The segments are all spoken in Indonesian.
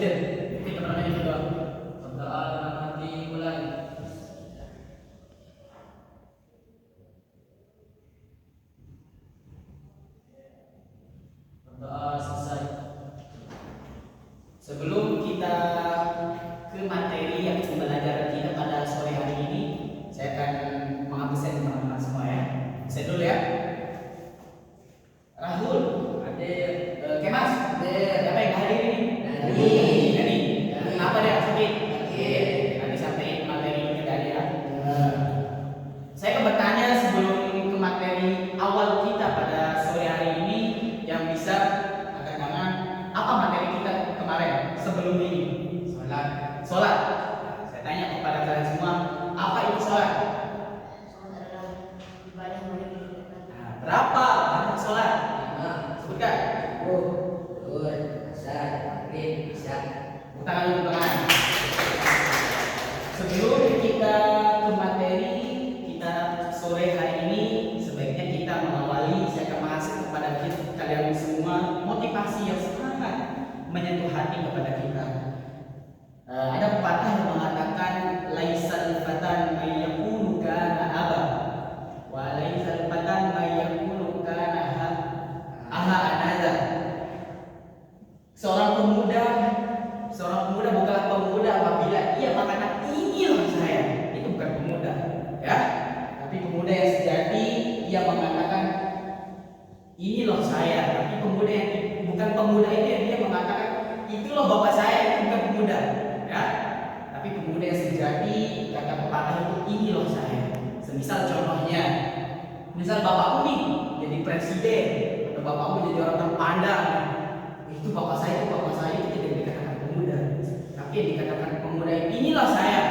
presiden. Oke teman-teman yang kedua. Berdoa dalam hati mulai. Berdoa selesai. Sebelum kita ke materi yang pembelajaran kita pada sore hari ini, saya akan mengabsen teman-teman semua ya. Saya dulu ya. Rahul, ada Kemas, ada siapa yang hadir ini? Dani. Kenapa dia sakit? Nanti sampai materi kita ya. Saya akan bertanya sebelum ke materi awal kita pada sore hari ini yang bisa agak jangan apa materi kita kemarin sebelum ini? Sholat. Saya tanya kepada kalian semua, apa itu sholat? Berapa banyak sholat? Sebutkan. Tangan dulu tangan. Sebelum kita ke materi kita sore hari ini, sebaiknya kita mengawali. Saya akan mengasih kepada kalian semua motivasi yang sangat menyentuh hati kepada kita. Ada pepatah yang mengatakan laisal fatan may yakunu kana aba wa laisal fatan may yakunu kana aha anaza. Seorang pemuda bukanlah pemuda apabila ia mengatakan inilah saya. Itu bukan pemuda, ya. Tapi pemuda yang sejati ia mengatakan inilah saya. Tapi pemuda yang bukan pemuda itu yang dia mengatakan itulah bapak saya, itu bukan pemuda, ya. Tapi pemuda yang sejati kata pepatah itu inilah saya. Semisal contohnya, misal bapakmu nih jadi presiden atau bapakmu jadi orang terpandang, itu bapak saya itu tidak dikatakan pemuda, tapi yang dikatakan pemuda inilah saya.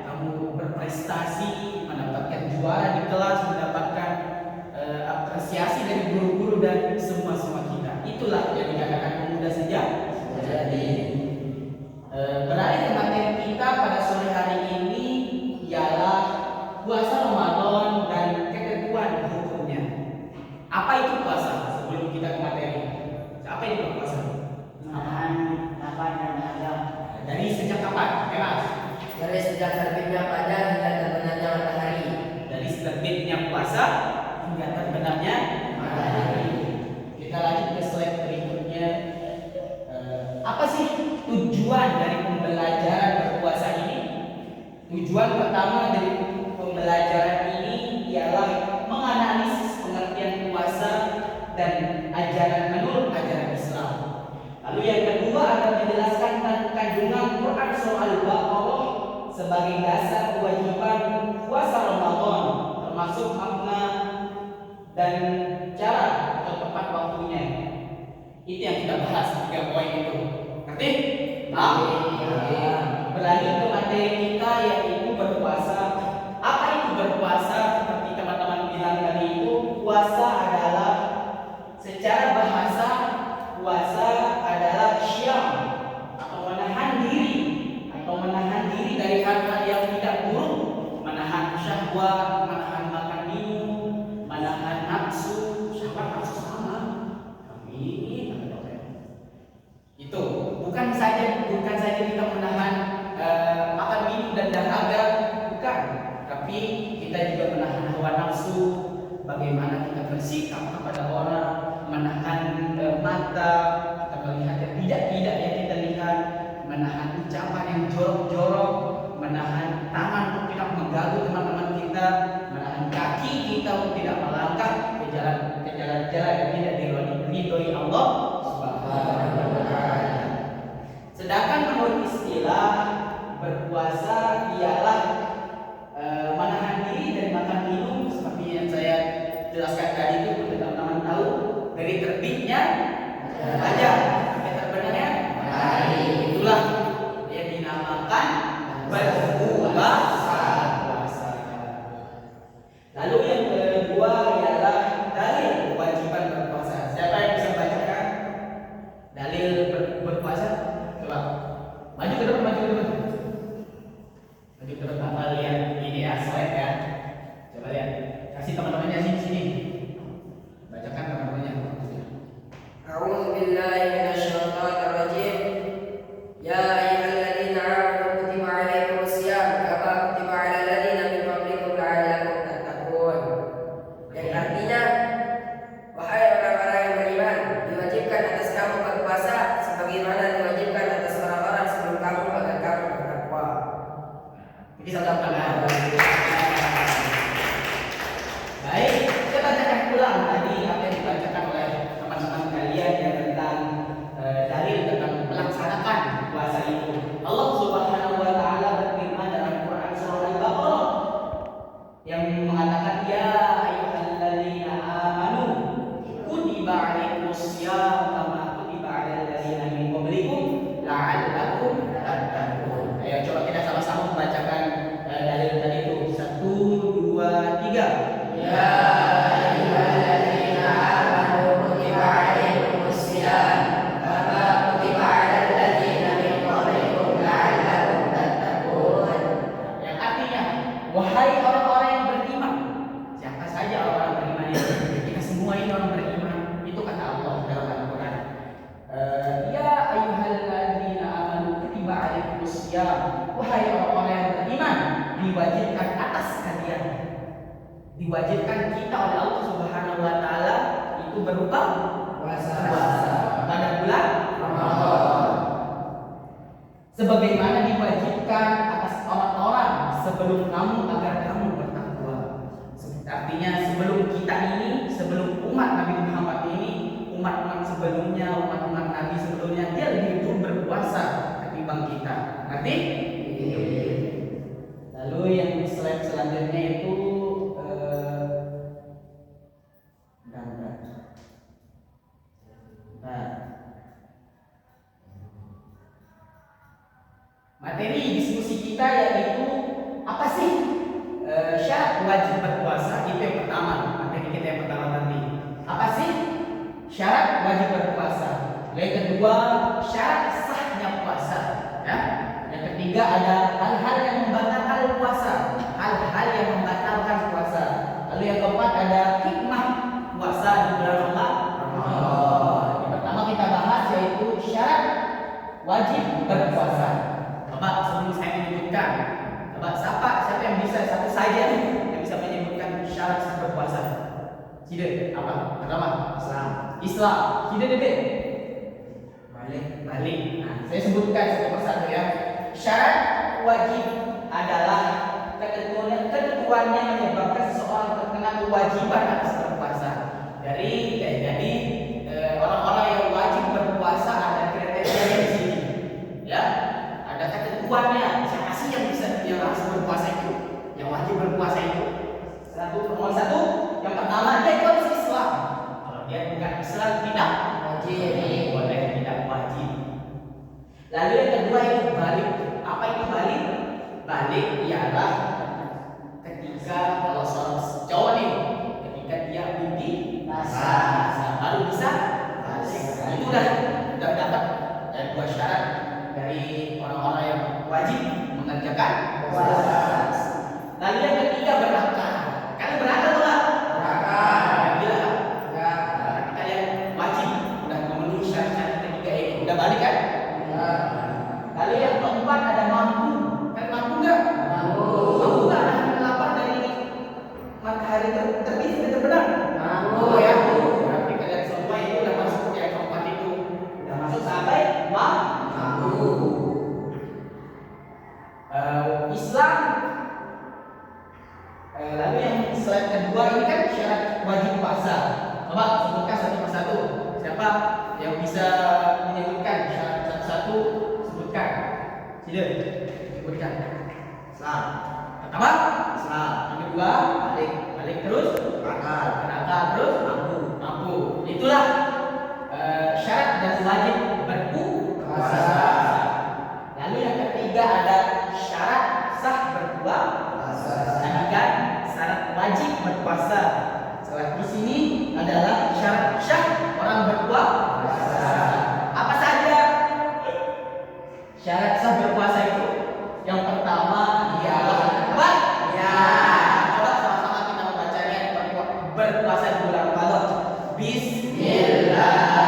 Kamu berprestasi, mendapatkan juara di kelas, mendapatkan apresiasi dari guru-guru dan semua kita. Itulah yang dikatakan pemuda sejak. Jadi beralih ke materi kita pada sore hari ini ialah puasa Ramadan dan ketentuan hukumnya. Apa itu puasa? Sebelum kita ke materi, apa itu puasa? Menahan lapar dan dahaga. Dari sejak kapan? Kemas? Dari sejak terbitnya fajar hingga terbenamnya matahari. Dari terbitnya puasa hingga terbenamnya matahari. Kita lanjut ke slide berikutnya. Apa sih tujuan dari pembelajaran berpuasa ini? Tujuan pertama dari pembelajaran ini ialah menganalisis pengertian puasa dan ajaran menurut ajaran Islam. Lalu yang kedua akan menjelaskan tentang kandungan Quran surah Al-Baqarah sebagai dasar kewajiban puasa Ramadan, termasuk makna dan cara atau tepat waktunya. Itu yang kita bahas 3 poin itu. Ngerti? Berlanjut ke materi kita yaitu berpuasa. Apa itu berpuasa? Seperti teman-teman bilang tadi itu, puasa adalah secara bahasa puasa adalah syam atau menahan diri dari hal-hal yang tidak buruk, menahan syahwat, menahan makan minum, menahan nafsu. Syahwat nafsu sama. Kami itu bukan saja kita menahan makan minum dan dahaga, bukan, tapi kita juga menahan hawa nafsu. Bagaimana kita bersikap kepada orang, menahan mata kita melihat yang tidak yang kita lihat, menahan ucapan yang jorok-jorok, menahan tangan untuk tidak mengganggu teman-teman kita, menahan kaki kita untuk tidak melangkah ke jalan-jalan yang tidak diridhoi Allah Subhanahu wa Ta'ala. Sedangkan menurut istilah berpuasa ialah menahan diri dari makan minum seperti yang saya jelaskan tadi itu, teman-teman tahu, dari terbitnya fajar sampai terbenamnya matahari. Itulah yang dinamakan berpuasa. Lalu yang kedua ialah dalil kewajiban berpuasa. Siapa yang bisa bacakan dalil berpuasa? Coba maju ke depan. Lihat ini ya, slide ya. Coba lihat. Kasih teman-temannya sini. Bacakan teman-temannya. A'udzu billahi minasyaitonir rajim. Ya diwajibkan kita oleh Allah Subhanahu wa taala itu berupa Puasa. pada bulan Ramadan. sebagaimana diwajibkan atas orang-orang sebelum kamu agar kamu bertakwa. Artinya sebelum kita ini, sebelum umat Nabi Muhammad ini, umat-umat sebelumnya, umat-umat Nabi sebelumnya, dia lebih dulu berpuasa ketimbang kita. Ngerti? Lalu yang slide selanjutnya itu materi diskusi kita yaitu apa sih syarat wajib berpuasa. Itu yang pertama, materi kita yang pertama nanti. Apa sih syarat wajib berpuasa? Yang kedua, syarat sahnya puasa. Ya. Yang ketiga ada hal-hal yang membatalkan puasa, hal-hal yang membatalkan puasa. Lalu yang keempat ada hikmah puasa di bulan Ramadan. Yang pertama kita bahas yaitu syarat wajib berpuasa. Coba sebelum saya menyebutkan, coba siapa yang bisa satu saja yang bisa menyebutkan syarat sah berpuasa? Sida, apa? Pertama, Islam. Sida dede. Balik. Nah, saya sebutkan satu persatu ya. Syarat wajib adalah ketentuannya menyebabkan seseorang terkena kewajiban atas berpuasa. Jadi orang-orang yang wajib berpuasa ada kriteria di sini. Ya. Ada ketentuannya, siapa sih yang harus berpuasa itu, yang wajib berpuasa itu? Nomor satu, yang pertama dia harus Islam. Kalau dia bukan Islam tidak wajib, boleh tidak wajib. Lalu yang kedua itu balik. Apa itu balik? Balik ialah ketika kalau seorang cowok nih, ketika dia mimpi basah baru bisa balik. Itu udah dapat dua syarat dari orang-orang yang wajib mengerjakan puasa. Lalu yang ketiga berakal. Kalian berakal enggak? Berakal. Gila. Ya. Kita yang wajib udah memenuhi syarat-syarat ketiga ini. Udah balik kan? Ya. Lalu yang keempat ada mampu. Kan mampu enggak? Mampu. Mampu enggak nahan lapar dari matahari terbit dan terbenam? Mampu ya. Berarti kalian semua itu udah masuk yang keempat itu. Udah masuk sampai Islam. Lalu yang slide kedua ini kan syarat wajib puasa. Coba sebutkan satu persatu. Siapa yang bisa menyebutkan syarat satu-satu? Sebutkan. Sila sebutkan. Islam. Pertama Islam. Yang kedua balik terus berakal terus mampu. Itulah syarat dan wajib berpuasa. Lalu yang ketiga ada syarat sah berpuasa. Tadi kan syarat wajib berpuasa. Setelah di sini adalah syarat syah orang berpuasa. Apa saja syarat sah berpuasa itu? Yang pertama ialah apa? Ya. Coba sama-sama kita membacanya berpuasa di bulan Ramadan. Bismillah.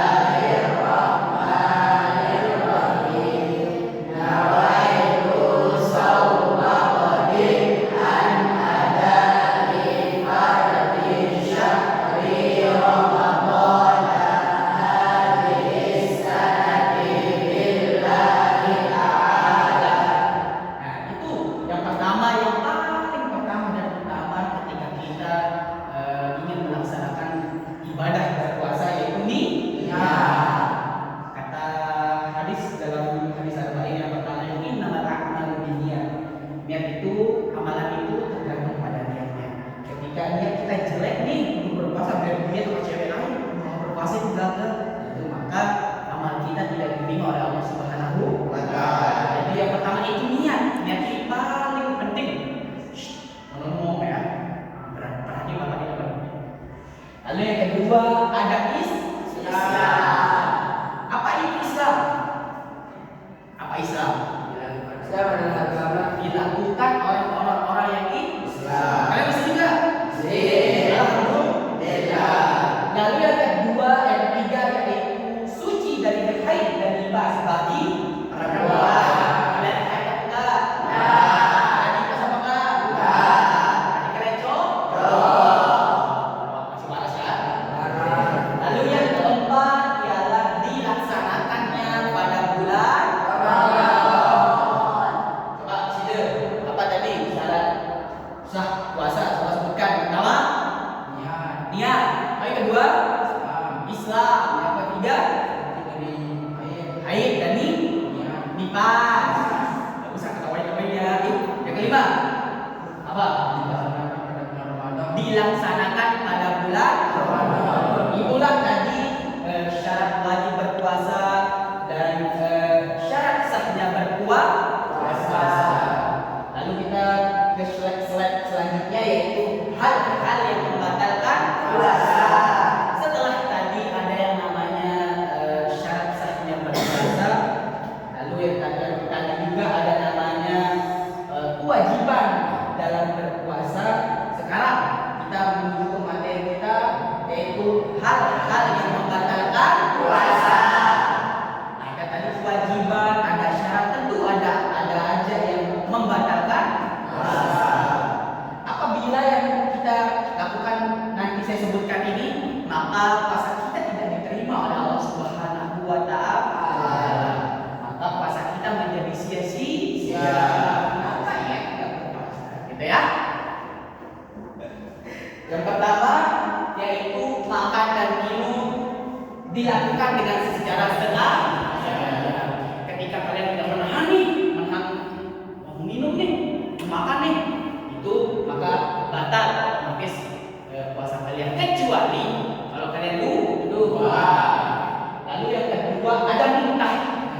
ada muntah.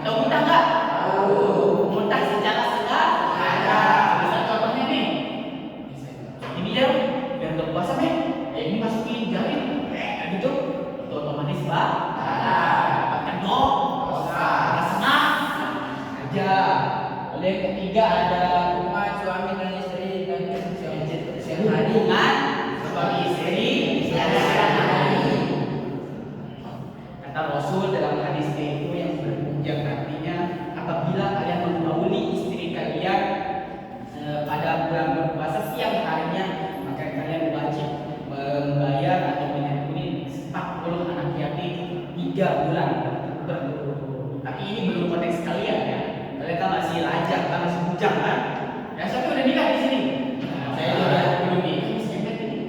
Tahu muntah nggak? Muntah secara sengaja. Bisa contohnya nih. Ini ya, biar nggak puasa men. Ini masukin jari, gitu. Itu otomatis dapatkan dosa. Senang aja. Lalu yang ketiga ada Hubungan suami dan istri dan siang hari. hubungan suami istri pada siang hari. Kata Rasul dalam hadisnya itu yang artinya apabila kalian menggauli istri kalian pada bulan berpuasa siang harinya, maka kalian wajib membayar atau menyembelih 40 anak yatim 3 bulan berturut-turut. Tapi ini belum konteks kalian ya. Kalian kan masih lajang, kan masih bujang kan? Ya saya udah nikah di sini. Saya juga belum nikah, masih ingat ini.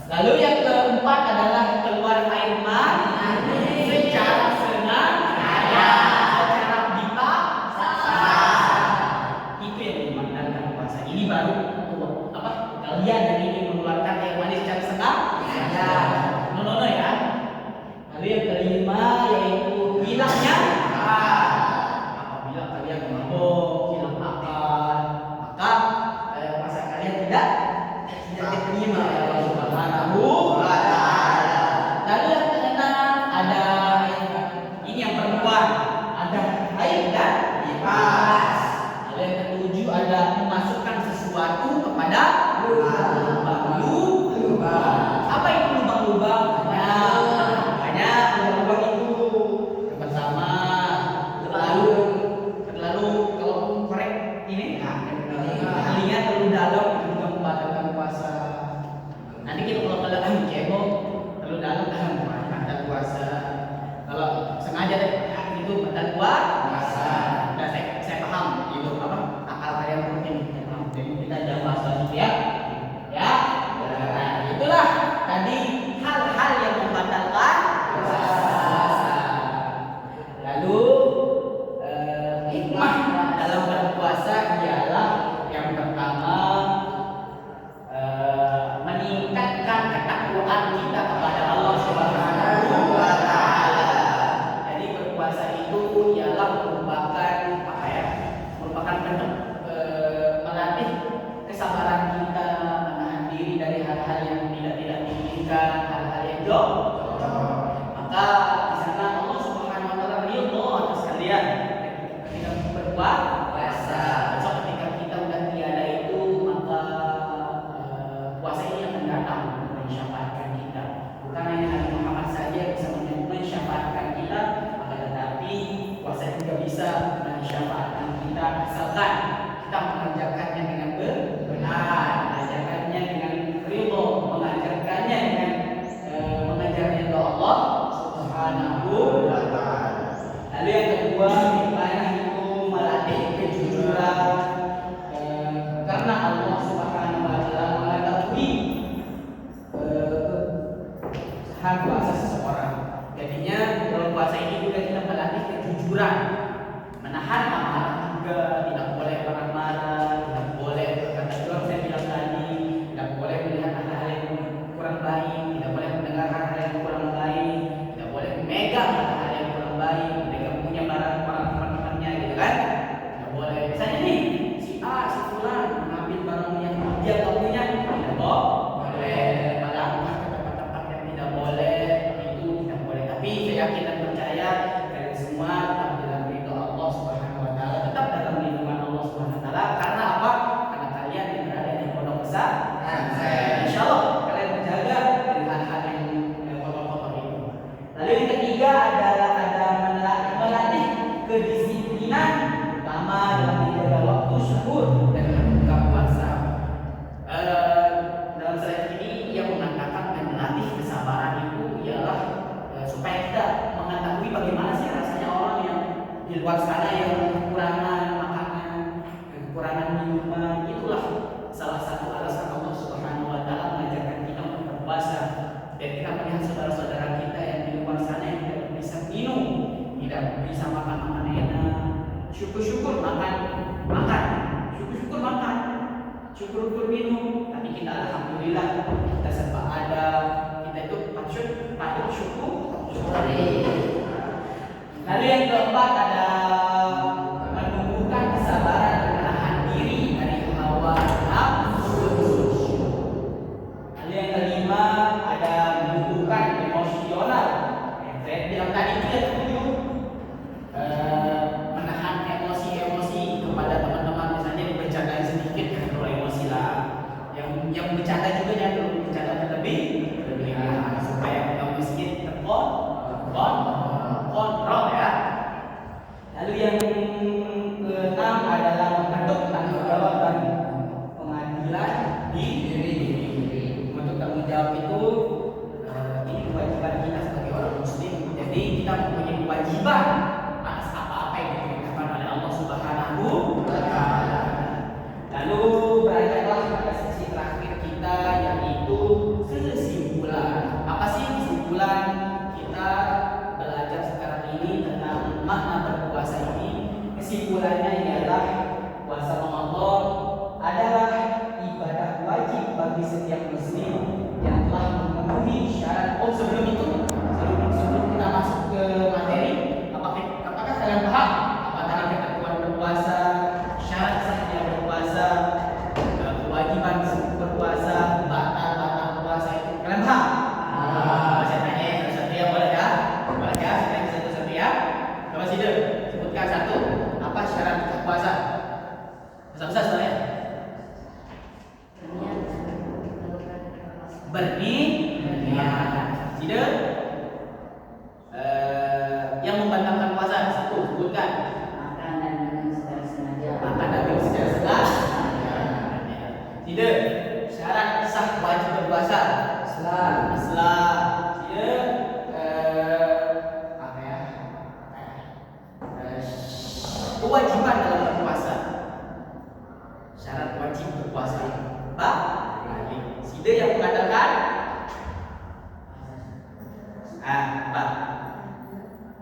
Lalu yang keempat adalah keluar air mani secara sengaja, secara dipaksa. Itu yang memandangkan puasa. Ini baru apa? Kalian yang ingin mengeluarkan air mani secara sengaja. No ya. Lalu yang kelima yaitu hilangnya apabila kalian mabuk, hilang akal, maka puasa kalian tidak diterima oleh Allah Subhanahu wa Ta'ala. Lalu yang keenam ada ini yang perempuan, ada haid dan nifas. Lalu yang ketujuh ada memasukkan sesuatu kepada lubang-lubang. Apa itu lubang-lubang? Banyak lubang-lubang itu. Yang pertama, lalu kalau korek ini ahlinya terlalu dalam itu juga membatalkan puasa. Nanti kita kalau cebok terlalu dalam batal puasa. Kalau sengaja itu batal puasa. Nah, saya paham itu apa akal kalian mungkin. Jadi kita jangan bahas lagi ya. Ya. Nah, itulah tadi hal-hal yang membatalkan puasa. Lalu hikmah dalam berpuasa ialah yang pertama meningkatkan ketakwaan kita kepada Allah Subhanahu wa Ta'ala. Jadi berpuasa itu ialah merupakan apa ya? Merupakan bentuk melatih kesabaran kita, menahan diri dari hal-hal yang tidak diinginkan, hal-hal yang jorok. Maka di sana Allah Subhanahu wa Ta'ala ridho atas kalian ketika berpuasa. Besok ketika kita udah tiada itu, maka puasa ini akan datang untuk mensyafaatkan kita. Bukan hanya Nabi Muhammad saja bisa mensyafaatkan kita, akan tetapi puasa juga bisa mensyafaatkan kita asalkan kita mengerjakannya dengan benar, mengerjakannya dengan ridho, mengerjakannya dengan mengejar ridho Allah Subhanahu wa Ta'ala. Lalu yang kedua, hikmahnya itu melatih kejujuran karena Allah Subhanahu wa Ta'ala mengetahui hal puasa seseorang. Jadinya dalam puasa ini juga kita melatih kejujuran, menahan amarah juga, tidak boleh marah-marah, tidak boleh berkata jujur. Saya bilang tadi, tidak boleh melihat hal-hal yang kurang baik, tidak boleh mendengar hal-hal yang kurang baik, tidak boleh memegang hal-hal yang kurang baik, memegang punya barang orang teman-temannya, gitu kan? Tidak boleh. Misalnya nih, si A, si Fulan mengambil barang yang dia tak punya, tidak boleh. Melangkah ke tempat-tempat yang tidak boleh, itu tidak boleh. Tapi saya yakin dan percaya kalian semua tetap dalam ridho Allah Subhanahu wa Ta'ala, tetap dalam lindungan Allah Subhanahu wa Ta'ala. Karena apa? Karena kalian yang berada di pondok pesantren. Insya Allah kalian menjaga dari hal-hal yang kotor-kotor itu. Lalu yang ketiga adalah ada melatih kedisiplinan, terutama dalam menjaga waktu suhur dan berbuka puasa. Dalam slide ini ia mengatakan melatih kesabaran itu ialah supaya kita mengetahui bagaimana sih rasanya orang yang di luar sana yang kekurangan makanan, kekurangan minuman. Itulah salah satu alasan Allah Subhanahu wa Ta'ala mengajarkan kita untuk berpuasa. Dan kita melihat saudara-saudara kita yang di luar sana yang tidak bisa minum, tidak bisa makan makanan enak. Syukur-syukur makan, syukur-syukur makan, syukur-syukur minum. Tapi kita alhamdulillah kita serba ada. Kita itu patut syukur. Lalu yang keempat ada menumbuhkan kesabaran dan menahan diri dari hawa nafsu. Lalu yang kelima ada menumbuhkan emosional. Yang saya bilang tadi itu yang ketujuh, menahan emosi-emosi kepada teman-teman, misalnya dibercandain sedikit kan kalau emosi lah. Yang bercanda juga jangan terlalu bercanda berlebih supaya emosi terkontrol ya. Lalu yang keenam adalah membentuk tanggung jawab dan pengadilan diri. Untuk tanggung jawab itu ini kewajiban kita sebagai orang muslim. Jadi kita mempunyai kewajiban atas apa-apa yang diperintahkan oleh Allah Subhanahu wa Ta'ala. Lalu beranjaklah pada sesi terakhir kita, yaitu kesimpulan. Apa sih kesimpulan? Kita belajar sekarang ini tentang makna berpuasa ini. Kesimpulannya ialah puasa Ramadan adalah ibadah wajib bagi setiap muslim yang telah memenuhi syarat. Sebelum kita masuk ke materi, apakah kalian paham apa tadi ketentuan berpuasa, syarat sahnya berpuasa, kewajiban berpuasa, batal puasa itu kalian paham? Saya tanya ya satu-satu ya, boleh ya? Boleh ya? Saya tanya satu-satu ya. Coba sih deh, sebutkan satu. Apa syarat berpuasa? Besar-besar sebenarnya. Berniat. Tidak. Yang membatalkan puasa satu, sebutkan. Makan dan minum secara sengaja. Makan dan minum secara sengaja. Tidak. Syarat sah wajib berpuasa. Islam. Tidak. Apa ya? Kewajiban dalam berpuasa. Syarat wajib berpuasa. Sida yang mengatakan apa?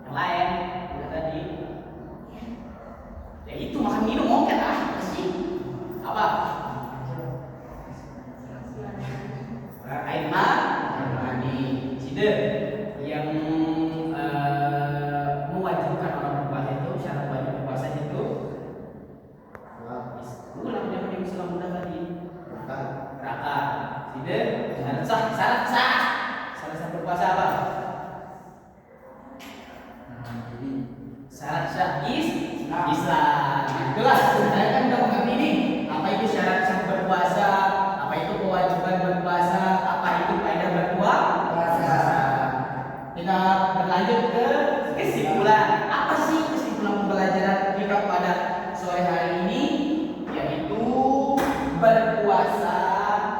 Yang lain udah tadi. Ya itu makan minum oke lah pasti. Apa? Air mani. Sida yang mewajibkan orang berpuasa itu, syarat wajib berpuasa itu ulang yang Islam mudah tadi. Rakaat. Tidak. Syarat sah berpuasa apa? Syarat sah Islam. Itulah saya kan udah mengerti nih. Apa itu syarat sah berpuasa? Apa itu kewajiban berpuasa? Apa itu faedah berpuasa? Kita berlanjut ke kesimpulan. Apa sih kesimpulan pembelajaran kita pada sore hari ini? Yaitu berpuasa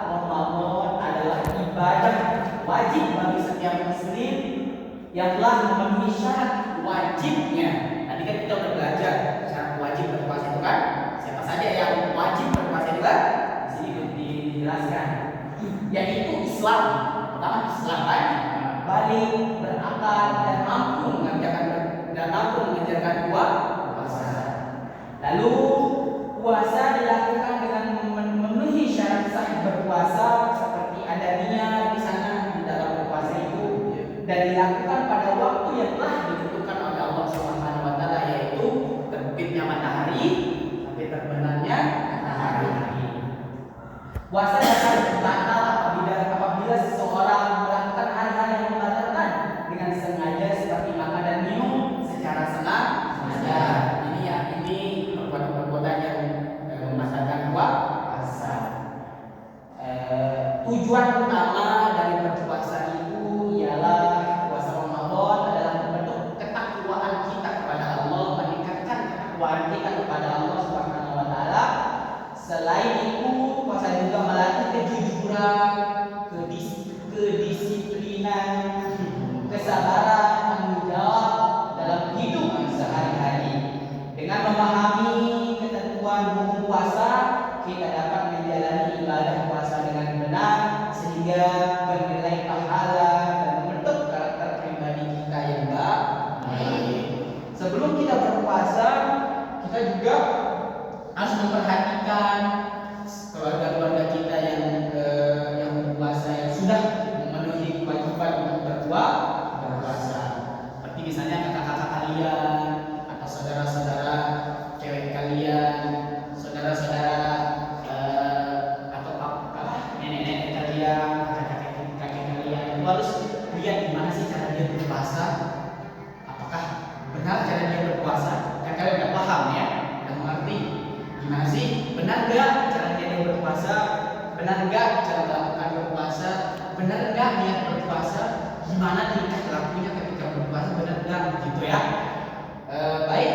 Ramadan adalah ibadah wajib bagi setiap muslim yang telah memenuhi syarat wajibnya. Tadi kan kita udah belajar syarat wajib berpuasa itu kan, siapa saja yang wajib berpuasa itu kan, di sini dijelaskan, yaitu Islam. Pertama Islam kan, balik, berakal dan mampu mengerjakan puasa. Lalu puasa dilakukan dengan memenuhi syarat sah berpuasa seperti ada niat di sana di dalam berpuasa itu, dan dilakukan pada waktu yang telah ditentukan oleh Allah Subhanahu wa Ta'ala, yaitu terbitnya matahari sampai terbenamnya matahari. Puasa dapat batal apabila seseorang melakukan hal-hal yang membatalkan dengan sengaja, seperti makan dan minum secara sengaja. Ini perbuatan-perbuatan yang membatalkan puasa. Tujuan utama dari berpuasa itu ialah puasa Ramadan adalah membentuk ketakwaan kita kepada Allah, meningkatkan ketakwaan kita kepada Allah Subhanahu wa Ta'ala. Selain itu, puasa juga melatih kejujuran, kedisiplinan, kesabaran, tanggung jawab dalam hidup sehari-hari. Dengan memahami ketentuan hukum puasa, kita dapat menjalani ibadah puasa dengan benar sehingga bernilai pahala dan membentuk karakter pribadi kita yang baik. Sebelum kita berpuasa, kita juga harus memperhatikan keluarga-keluarga kita yang berpuasa, yang sudah memenuhi kewajiban untuk berpuasa. Seperti misalnya kakak-kakak kalian berpuasa? Kan kalian udah paham ya, udah mengerti gimana sih? Benar nggak caranya dia berpuasa? Benar nggak cara melakukan berpuasa? Benar nggak niat berpuasa? Gimana tingkah lakunya ketika berpuasa? Benar nggak gitu ya? Baik,